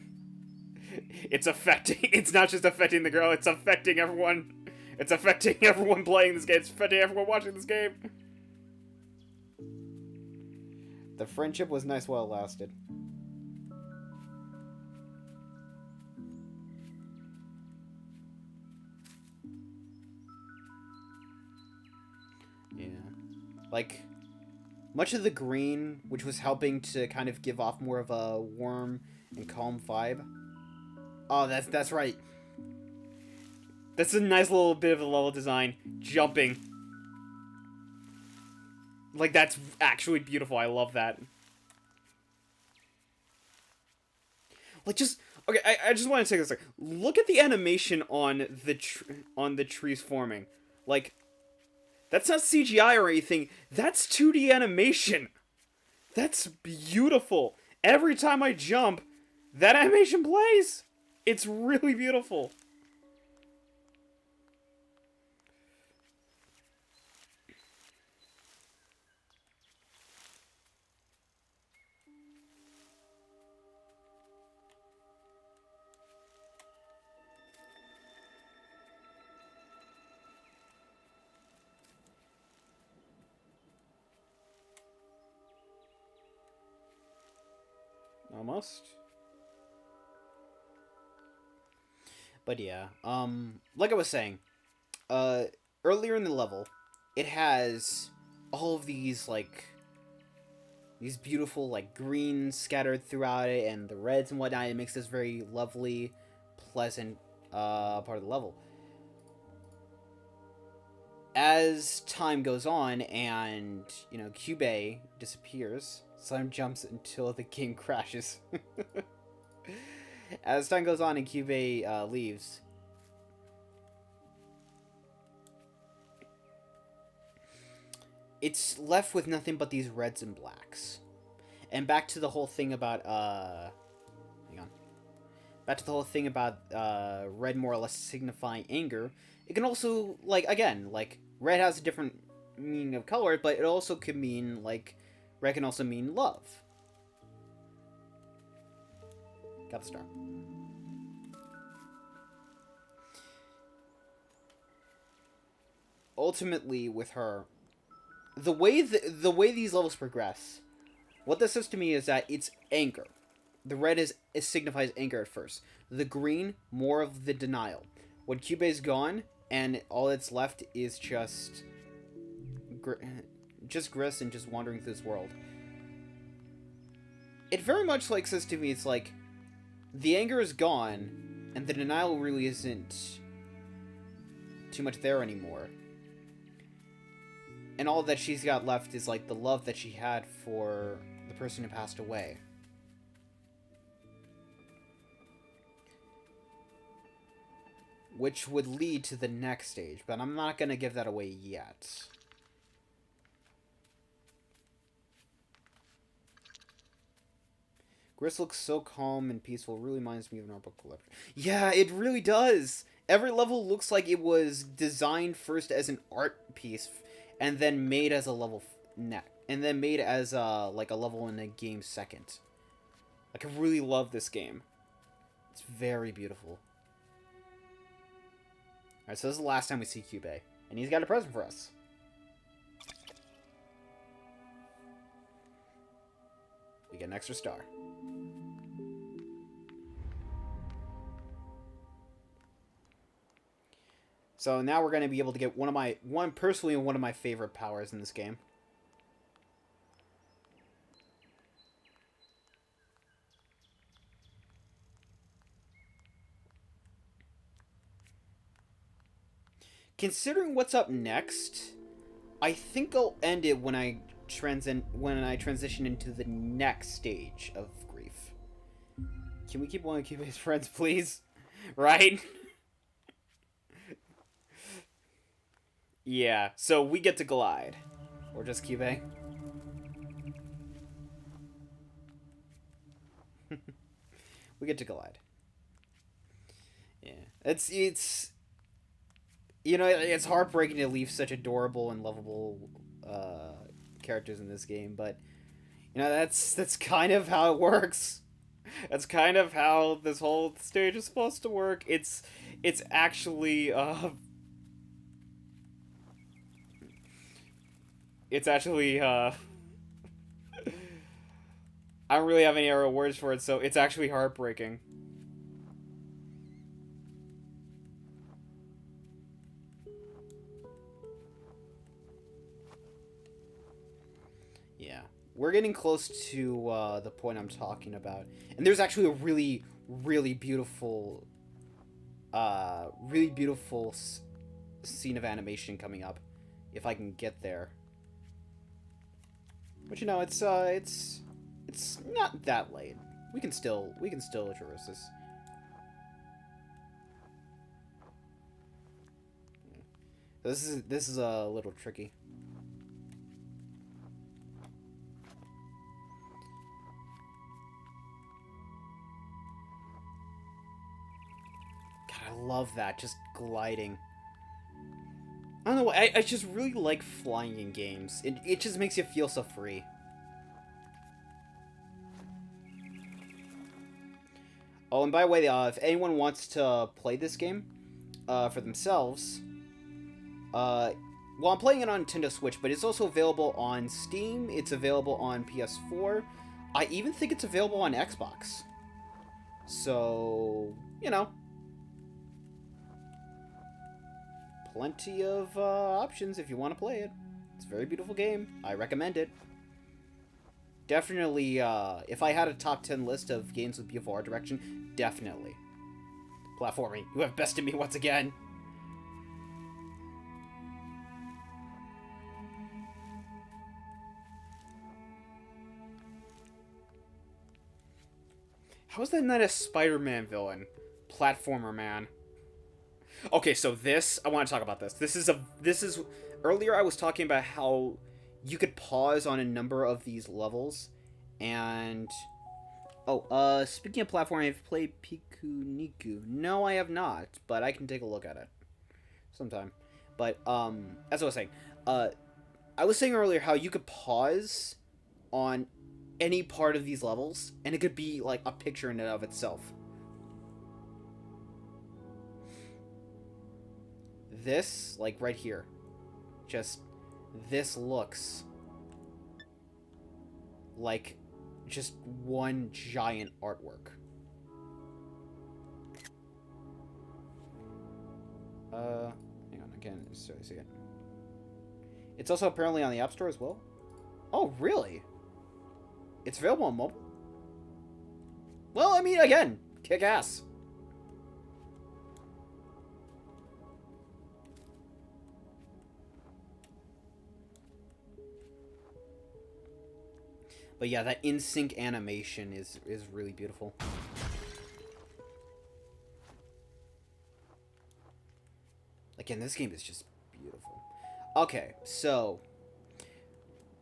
It's affecting, it's not just affecting the girl, it's affecting everyone. It's affecting everyone playing this game, it's affecting everyone watching this game. The friendship was nice while it lasted. Yeah. Like, much of the green, which was helping to kind of give off more of a warm and calm vibe. Oh, that's right. That's a nice little bit of a level design. Jumping. Like, that's actually beautiful. I love that. Like, just... Okay, I just want to take this. Like, look at the animation on the trees forming. Like, that's not CGI or anything. That's 2D animation. That's beautiful. Every time I jump, that animation plays. It's really beautiful. Almost. But yeah, like I was saying, earlier in the level, it has all of these, like, these beautiful, like, greens scattered throughout it, and the reds and whatnot. It makes this very lovely, pleasant, part of the level. As time goes on, and, you know, Cube disappears, Slime jumps until the game crashes. As time goes on and Cube leaves, it's left with nothing but these reds and blacks. And back to the whole thing about, hang on. Back to the whole thing about, red more or less signifying anger. It can also, like, again, like, red has a different meaning of color, but it also could mean, like, red can also mean love. Got the star. Ultimately, with her, the way these levels progress, what this says to me is that it's anger. The red it signifies anger at first. The green, more of the denial. When Cube's gone, and all that's left is just Gris and just wandering through this world. It very much, like, says to me, it's like, the anger is gone, and the denial really isn't too much there anymore. And all that she's got left is, like, the love that she had for the person who passed away. Which would lead to the next stage, but I'm not going to give that away yet. Gris looks so calm and peaceful. Really reminds me of an art book collection. Yeah, it really does. Every level looks like it was designed first as an art piece, and then made as a level and then made as like a level in a game second. Like, I really love this game. It's very beautiful. Alright, so this is the last time we see Cube, and he's got a present for us. We get an extra star. So now we're going to be able to get one of my favorite powers in this game. Considering what's up next, I think I'll end it when I transition into the next stage of grief. Can we keep one of Kibe's friends, please? Right? Yeah, so we get to glide. Or just Kibe. We get to glide. Yeah. It's you know, it's heartbreaking to leave such adorable and lovable characters in this game, but you know, that's kind of how it works. That's kind of how this whole stage is supposed to work. It's actually it's actually I don't really have any other words for it, so it's actually heartbreaking. Yeah. We're getting close to the point I'm talking about. And there's actually a really, really beautiful scene of animation coming up, if I can get there. But you know, it's not that late. We can still traverse this. This is a little tricky. God, I love that, just gliding. I don't know, I just really like flying in games. It just makes you feel so free. Oh, and by the way, if anyone wants to play this game for themselves, well, I'm playing it on Nintendo Switch, but it's also available on Steam, it's available on PS4, I even think it's available on Xbox. So, you know. Plenty of options if you want to play it. It's a very beautiful game. I recommend it. Definitely, if I had a top 10 list of games with beautiful art direction, definitely. Platforming, you have bested me once again. How is that not a Spider-Man villain? Platformer man. Okay, so this, I want to talk about this. This is, earlier I was talking about how you could pause on a number of these levels, and, speaking of platforming, I've played Pikuniku. No, I have not, but I can take a look at it sometime. But, as I was saying, I was saying earlier how you could pause on any part of these levels, and it could be, like, a picture in and of itself. This, like right here, just, this looks like just one giant artwork. Hang on, again, so I see it. It's also apparently on the App Store as well. Oh, really? It's available on mobile? Well, I mean, again, kick ass. But yeah, that in-sync animation is really beautiful. Again, this game is just beautiful. Okay, so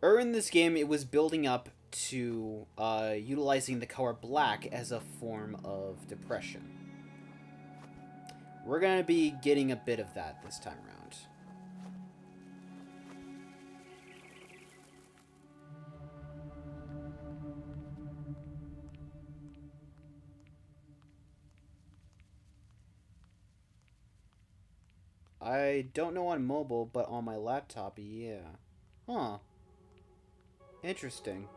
earlier in this game, it was building up to utilizing the color black as a form of depression. We're going to be getting a bit of that this time around. I don't know on mobile, but on my laptop, yeah. Huh. Interesting.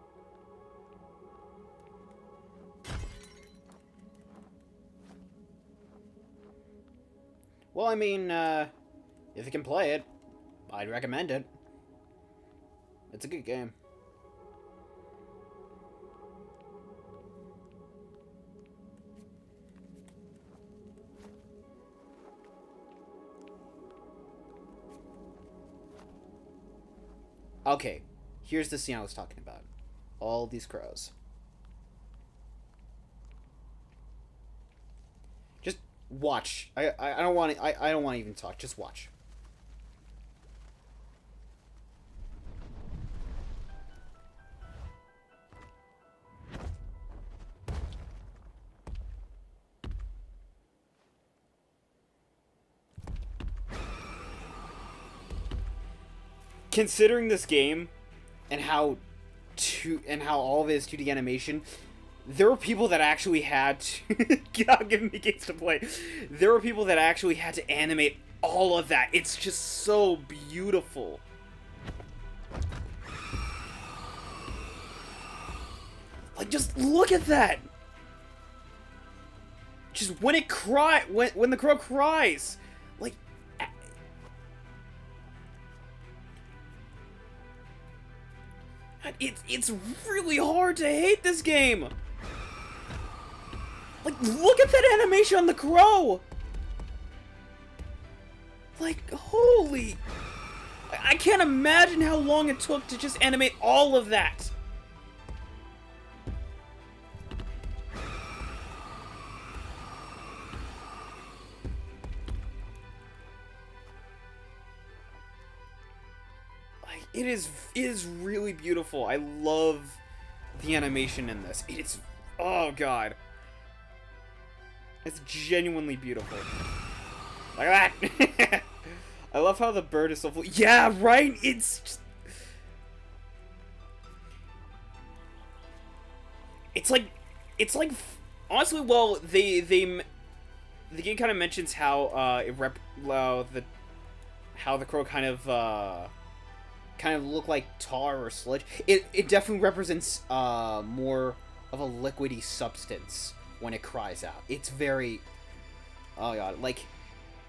Well, I mean, if you can play it, I'd recommend it. It's a good game. Okay, here's the scene I was talking about. All these crows. Just watch. I don't want to. I don't want to even talk. Just watch. Considering this game and how all of it is 2D animation, there were people that actually had to God, give me games to play. There were people that actually had to animate all of that. It's just so beautiful. Like, just look at that. Just when it when the crow cries, like, it's really hard to hate this game. Like, look at that animation on the crow. Like, holy, I can't imagine how long it took to just animate all of that. It is really beautiful. I love the animation in this. It's, oh god, it's genuinely beautiful. Look at that. I love how the bird is so full. Yeah, right. It's like honestly, well, the game kind of mentions how how the crow kind of look like tar or sludge. It definitely represents more of a liquidy substance when it cries out. It's very, oh god, like,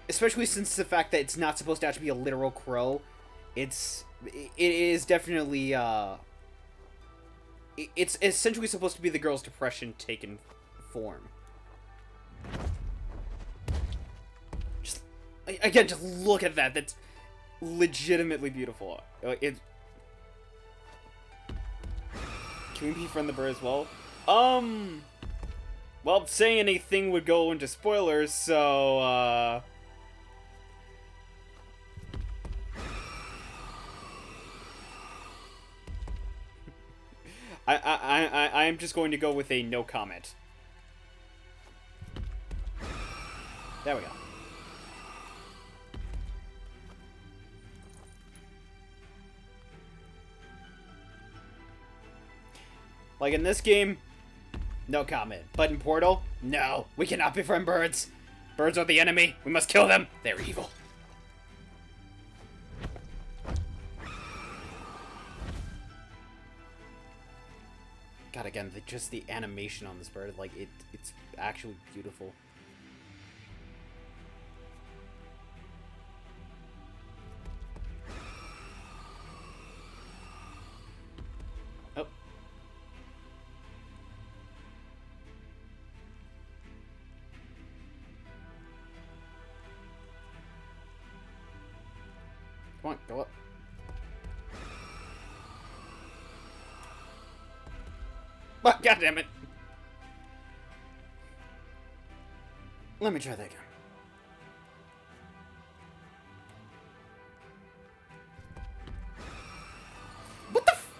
especially since the fact that it's not supposed to actually be a literal crow. It is definitely it's essentially supposed to be the girl's depression taken form. Just again, just look at that. That's legitimately beautiful. Can we befriend the bird as well? Well, saying anything would go into spoilers, so I'm just going to go with a no comment. There we go. Like in this game, no comment. But in Portal, no. We cannot befriend birds. Birds are the enemy. We must kill them. They're evil. God, again, just the animation on this bird, like, it's actually beautiful. Oh. Come on, go up. Oh, God damn it. Let me try that again. What the f-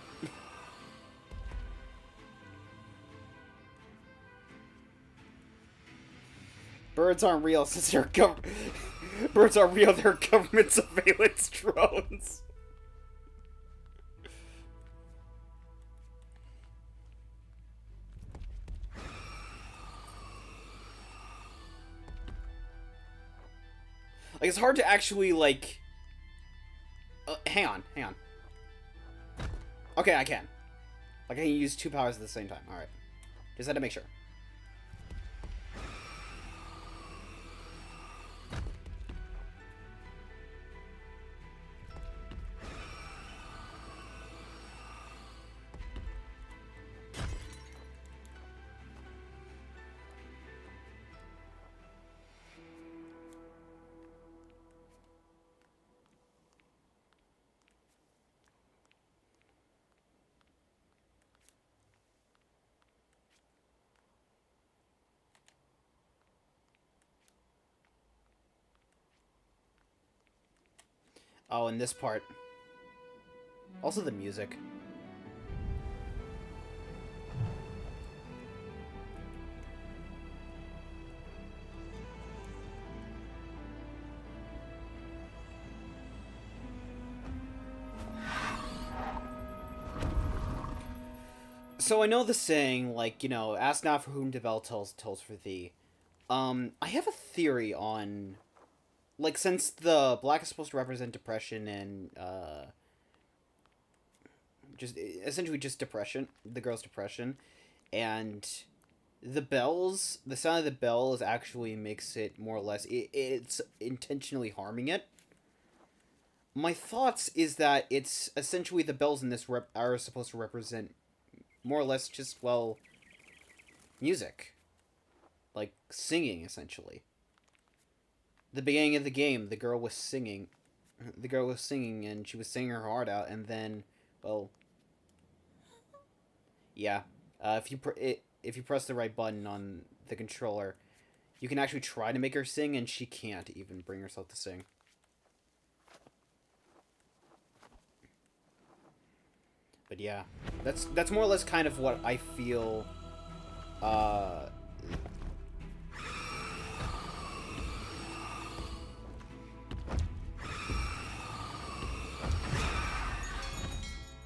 Birds aren't real since they're Birds are real, they're government surveillance drones. Like, it's hard to actually, like... hang on. Okay, I can. Like, I can use two powers at the same time. Alright. Just had to make sure. Oh, and this part. Also the music. So I know the saying, like, you know, ask not for whom the bell tolls, tolls for thee. I have a theory on, like, since the black is supposed to represent depression and, just, essentially just depression, the girl's depression, and the sound of the bells actually makes it more or less, it's intentionally harming it. My thoughts is that it's essentially the bells in this are supposed to represent more or less just, well, music. Like, singing, essentially. The beginning of the game, the girl was singing. The girl was singing, and she was singing her heart out, and then, well, yeah. If you press the right button on the controller, you can actually try to make her sing, and she can't even bring herself to sing. But yeah, that's more or less kind of what I feel.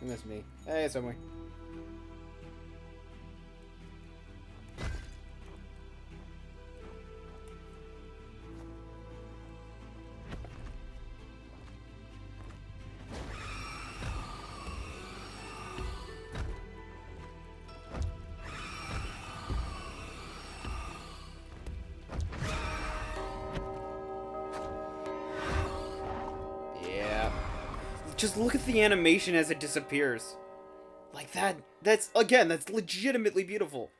That's me. Hey, somewhere. Just look at the animation as it disappears. Like that, that's legitimately beautiful.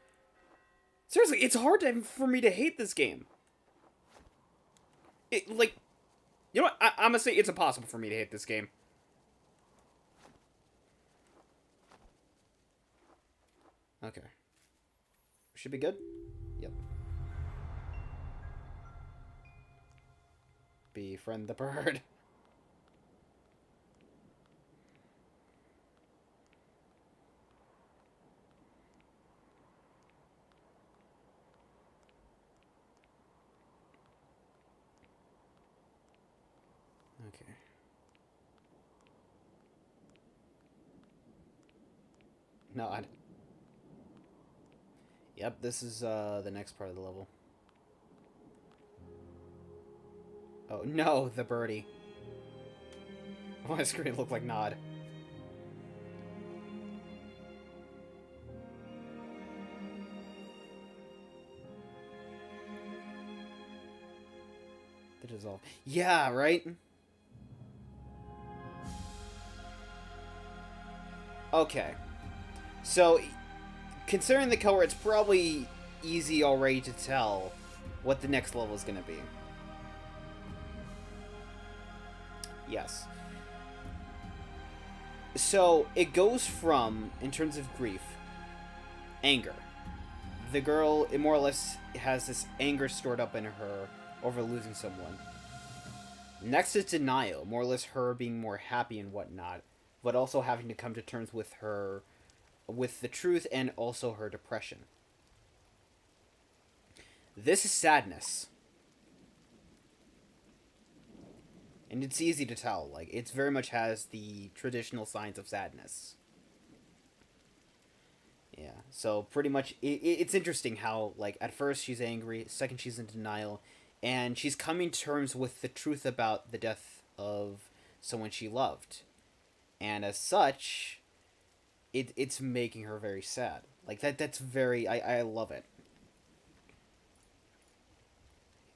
Seriously, it's hard for me to hate this game. Like, you know what, I'm gonna say it's impossible for me to hate this game. Okay. Should be good? Yep. Befriend the bird. Okay. Nod. Yep, this is the next part of the level. Oh no, the birdie. Oh, my screen looked like Nod. The dissolve. Yeah, right? Okay. So, considering the color, it's probably easy already to tell what the next level is going to be. Yes. So, it goes from, in terms of grief, anger. The girl, it more or less has this anger stored up in her over losing someone. Next is denial, more or less her being more happy and whatnot, but also having to come to terms with the truth and also her depression. This is sadness. And it's easy to tell, like, it very much has the traditional signs of sadness. Yeah, so pretty much, it's interesting how, like, at first she's angry, second she's in denial, and she's coming to terms with the truth about the death of someone she loved. And as such, it's making her very sad. Like, that's very, I love it.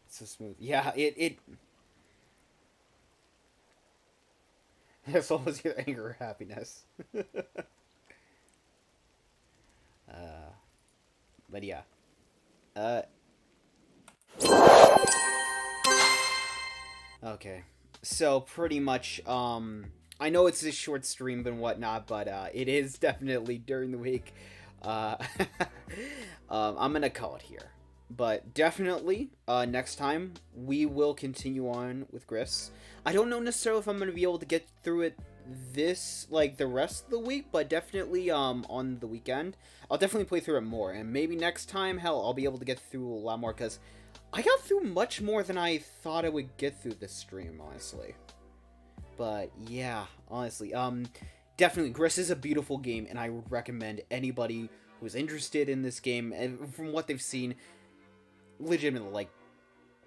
It's so smooth. Yeah, it it's almost either anger or happiness. But yeah. Okay. So, pretty much, I know it's a short stream and whatnot, but, it is definitely during the week. I'm gonna call it here. But definitely, next time, we will continue on with Gris. I don't know necessarily if I'm going to be able to get through it the rest of the week, but definitely, on the weekend, I'll definitely play through it more. And maybe next time, hell, I'll be able to get through a lot more, because I got through much more than I thought I would get through this stream, honestly. But, yeah, honestly, definitely, Gris is a beautiful game, and I would recommend anybody who's interested in this game, and from what they've seen, legitimately, like,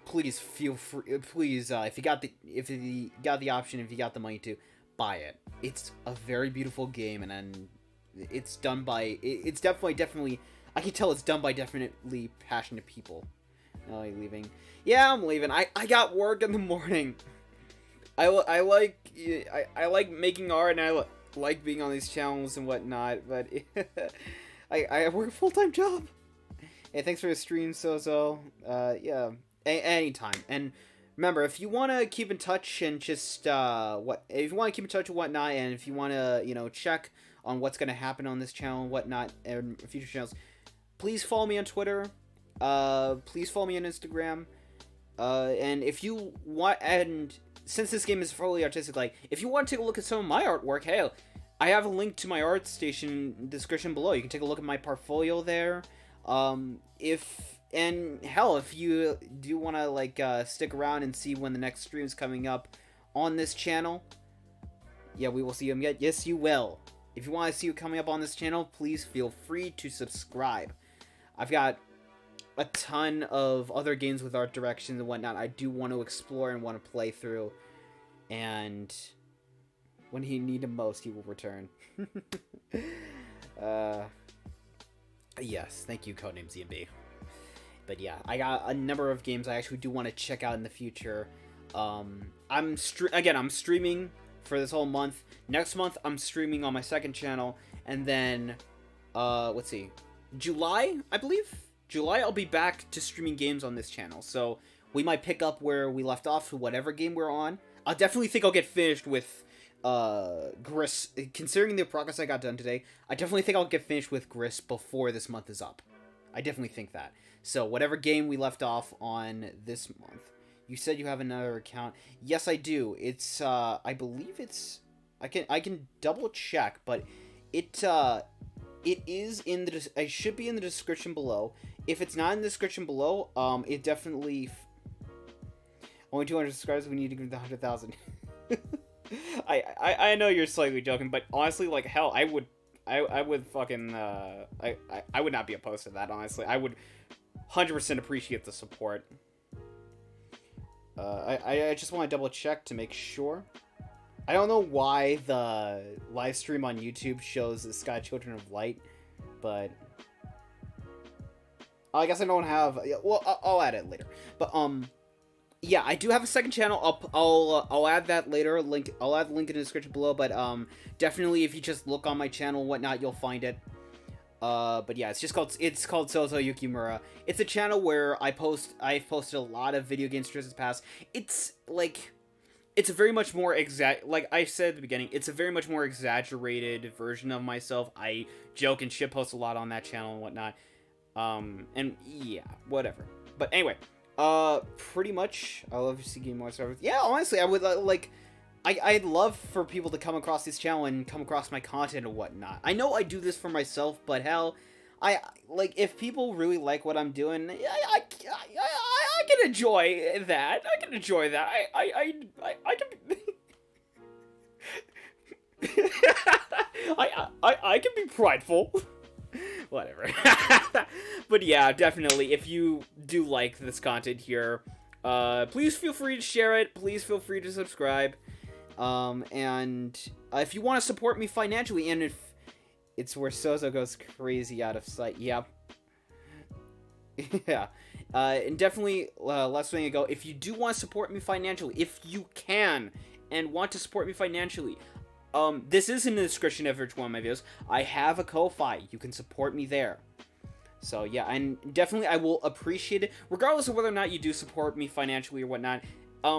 please feel free, please, if you got the option, if you got the money to, buy it. It's a very beautiful game, and it's done by, it's definitely, I can tell it's done by definitely passionate people. Oh, you leaving? Yeah, I'm leaving. I got work in the morning. I like making art, and I like being on these channels and whatnot, but I work a full-time job. Hey, thanks for the stream, Sozo. Yeah, anytime. And remember, if you want to keep in touch and just, if you want to keep in touch with whatnot, and if you want to, check on what's going to happen on this channel and whatnot, and future channels, please follow me on Twitter. Please follow me on Instagram. And if you want, and since this game is fully artistic, like, if you want to take a look at some of my artwork, hey, I have a link to my Artstation in the description below. You can take a look at my portfolio there. And hell, if you do want to, like, stick around and see when the next stream is coming up on this channel, yeah, we will see them yet. Yes, you will. If you want to see what coming up on this channel, please feel free to subscribe. I've got a ton of other games with art directions and whatnot I do want to explore and want to play through, and when he need him most, he will return. Yes, thank you, Codename ZMB. But yeah, I got a number of games I actually do want to check out in the future. I'm streaming for this whole month. Next month, I'm streaming on my second channel, and then, let's see, July, I believe? July, I'll be back to streaming games on this channel, so we might pick up where we left off, whatever game we're on. I definitely think I'll get finished with Gris. Considering the progress I got done today, I definitely think I'll get finished with Gris before this month is up. I definitely think that. So whatever game we left off on this month. You said you have another account. Yes, I do. It's I believe it's, I can double check, but it is in the, I should be in the description below. If it's not in the description below, it definitely, only 200 subscribers, we need to get the 100,000. I know you're slightly joking, but honestly, like, hell, I would fucking, I would not be opposed to that, honestly. I would 100% appreciate the support. I just want to double check to make sure. I don't know why the live stream on YouTube shows the Sky Children of Light, but I guess I don't have, well, I'll add it later. But, yeah, I do have a second channel. I'll add that later. I'll add the link in the description below. But definitely, if you just look on my channel and whatnot, you'll find it. But yeah, it's called Sozo-Yukimura. It's a channel where I've posted a lot of video game streams in the past. It's like, it's a very much more like I said at the beginning, it's a very much more exaggerated version of myself. I joke and shitpost a lot on that channel and whatnot. And yeah, whatever. But anyway. Pretty much, I love to see game more stuff. Yeah, honestly, I would, I'd love for people to come across this channel and come across my content and whatnot. I know I do this for myself, but hell, if people really like what I'm doing, I can enjoy that. I can enjoy that. I can be prideful. Whatever. But yeah, definitely, if you do like this content here, please feel free to share it. Please feel free to subscribe. And if you want to support me financially, and if it's where Sozo goes crazy out of sight, yeah. Yeah. And definitely, last thing ago, if you do want to support me financially, if you can, and want to support me financially, this is in the description of each one of my videos. I have a Ko-Fi. You can support me there. So, yeah, and definitely I will appreciate it. Regardless of whether or not you do support me financially or whatnot,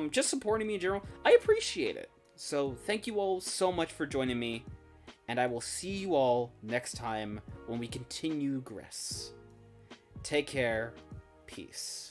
just supporting me in general, I appreciate it. So, thank you all so much for joining me. And I will see you all next time when we continue Gris. Take care. Peace.